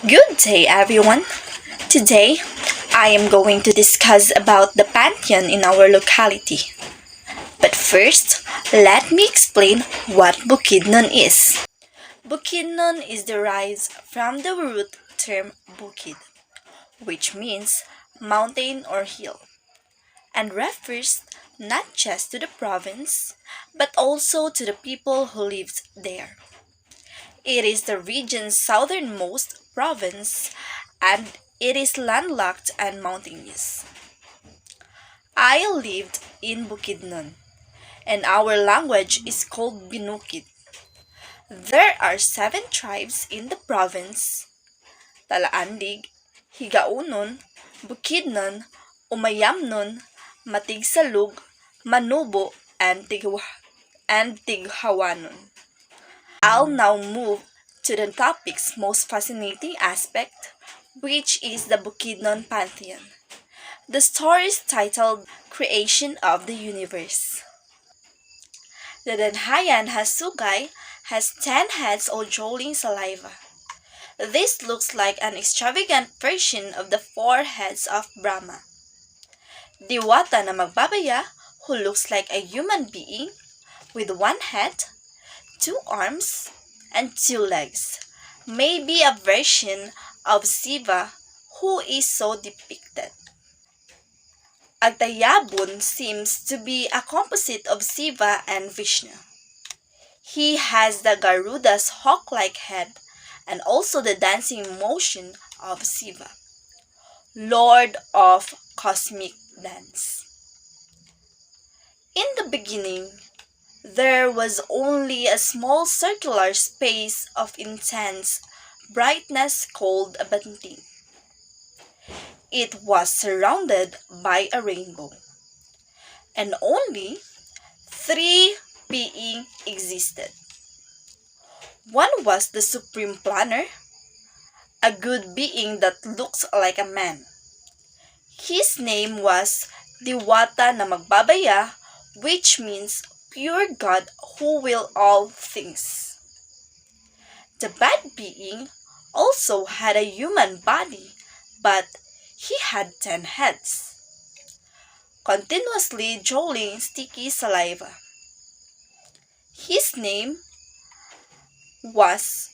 Good day, everyone. Today, I am going to discuss about the Pantheon in our locality. But first, let me explain what Bukidnon is. Bukidnon is derived from the root term bukid, which means mountain or hill, and refers not just to the province, but also to the people who lived there. It is the region's southernmost province and it is landlocked and mountainous. I lived in Bukidnon and our language is called Binukid. There are 7 tribes in the province: Talaandig, Higaunon, Bukidnon, Umayamnon, Matigsalug, Manubo, and Tighawanon. I'll now move to the topic's most fascinating aspect, which is the Bukidnon Pantheon. The story is titled Creation of the Universe. The Danhayan Hasugay has 10 heads of drooling saliva. This looks like an extravagant version of the 4 heads of Brahma. Diwata na magbabaya, who looks like a human being with 1 head, 2 arms, and 2 legs, may be a version of Shiva who is so depicted. Agtayabun seems to be a composite of Shiva and Vishnu. He has the Garuda's hawk-like head and also the dancing motion of Shiva, Lord of cosmic dance. In the beginning, there was only a small circular space of intense brightness called a Pantheon. It was surrounded by a rainbow, and only 3 beings existed. One was the Supreme Planner, a good being that looks like a man. His name was Diwata na magbabaya, which means pure God who will all things. The bad being also had a human body, but he had 10 heads, continuously drooling sticky saliva. His name was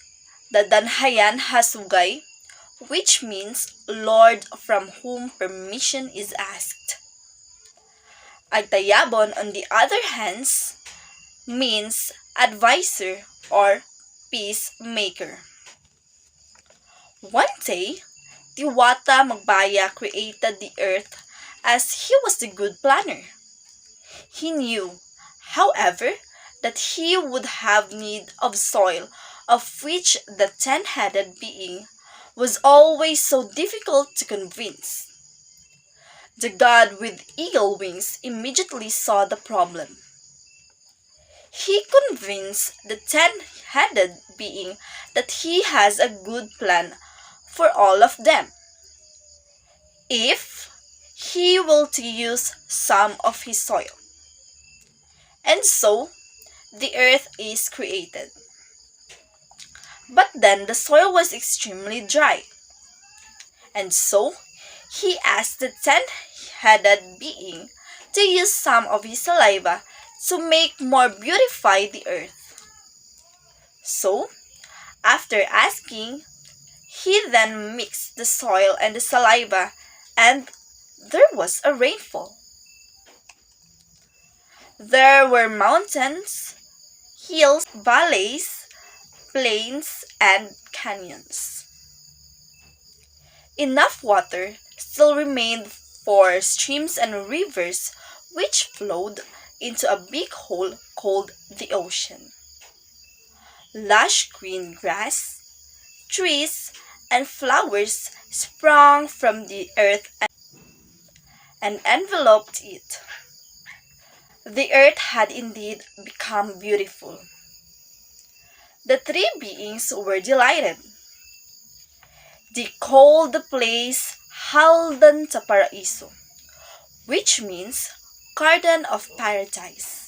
the Danhayan Hasugay, which means Lord from whom permission is asked. Agtayabon, on the other hand, means advisor or peacemaker. One day, Diwata Magbaya created the earth as he was a good planner. He knew, however, that he would have need of soil, of which the 10-headed being was always so difficult to convince. The god with eagle wings immediately saw the problem. He convinced the 10-headed being that he has a good plan for all of them, if he will to use some of his soil. And so, the earth is created. But then the soil was extremely dry. And so, he asked the 10-headed being to use some of his saliva to make more beautify the earth. So, after asking, he then mixed the soil and the saliva, and there was a rainfall. There were mountains, hills, valleys, plains, and canyons. Enough water still remained for streams and rivers which flowed into a big hole called the ocean. Lush green grass, trees, and flowers sprang from the earth and enveloped it. The earth had indeed become beautiful. The 3 beings were delighted. They called the place Haldan sa Paraiso, which means Garden of Paradise.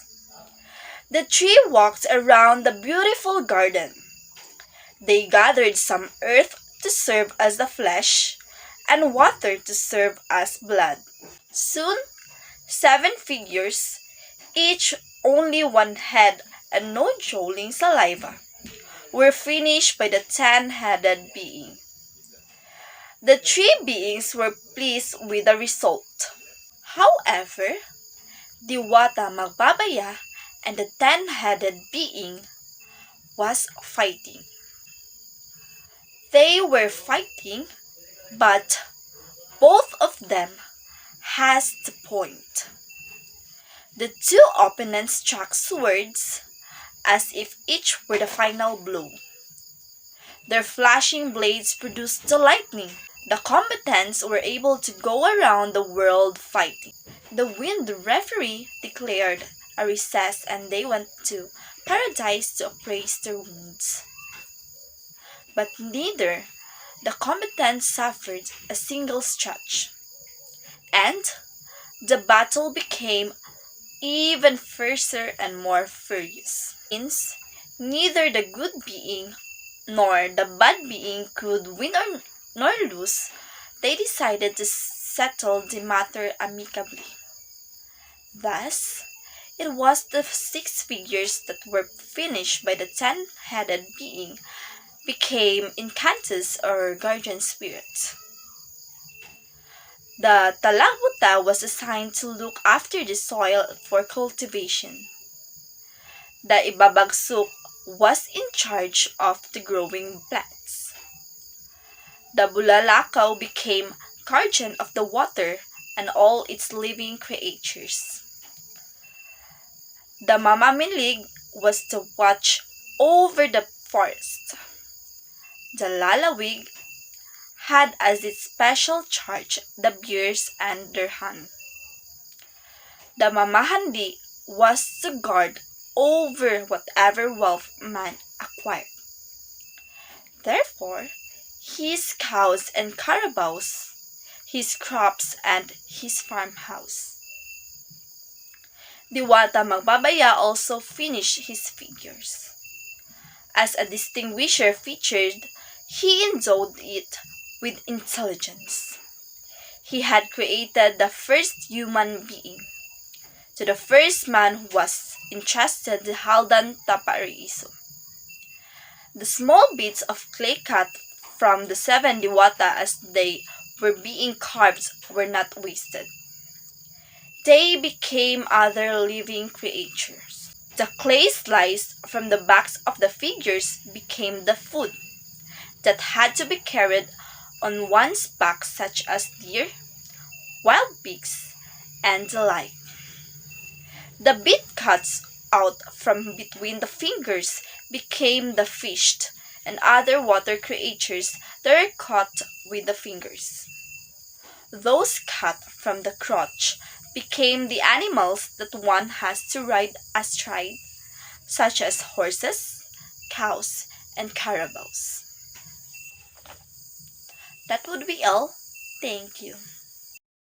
The 3 walked around the beautiful garden. They gathered some earth to serve as the flesh, and water to serve as blood. Soon, 7 figures, each only one head and no drooling saliva, were finished by the 10-headed being. The 3 beings were pleased with the result. However, Diwata Magbabaya and the 10-headed being was fighting. They were fighting, but both of them has the point. The 2 opponents struck swords as if each were the final blow. Their flashing blades produced the lightning. The combatants were able to go around the world fighting. The wind referee declared a recess and they went to paradise to appraise their wounds. But neither the combatants suffered a single scratch, and the battle became even fiercer and more furious. Since neither the good being nor the bad being could win nor lose, they decided to settle the matter amicably. Thus, it was the 6 figures that were finished by the 10-headed being became incantus or guardian spirits. The talagbuta was assigned to look after the soil for cultivation. The ibabagsuk was in charge of the growing plants. The bulalakaw became guardian of the water and all its living creatures. The mamamilig was to watch over the forest. The lalawig had as its special charge the bears and their honey. The mamahandi was to guard over whatever wealth man acquired. Therefore, his cows and carabaos, his crops and his farmhouse. Diwata Magbabaya also finished his figures. As a distinguisher featured, he endowed it with intelligence. He had created the first human being. To the first man was entrusted the Haldan Tapariiso. The small bits of clay cut from the 7 Diwata as they were being carved were not wasted. They became other living creatures. The clay sliced from the backs of the figures became the food that had to be carried on one's back, such as deer, wild pigs, and the like. The bit cuts out from between the fingers became the fish and other water creatures that are caught with the fingers. Those cut from the crotch became the animals that one has to ride astride, such as horses, cows, and carabaos. That would be all. Thank you.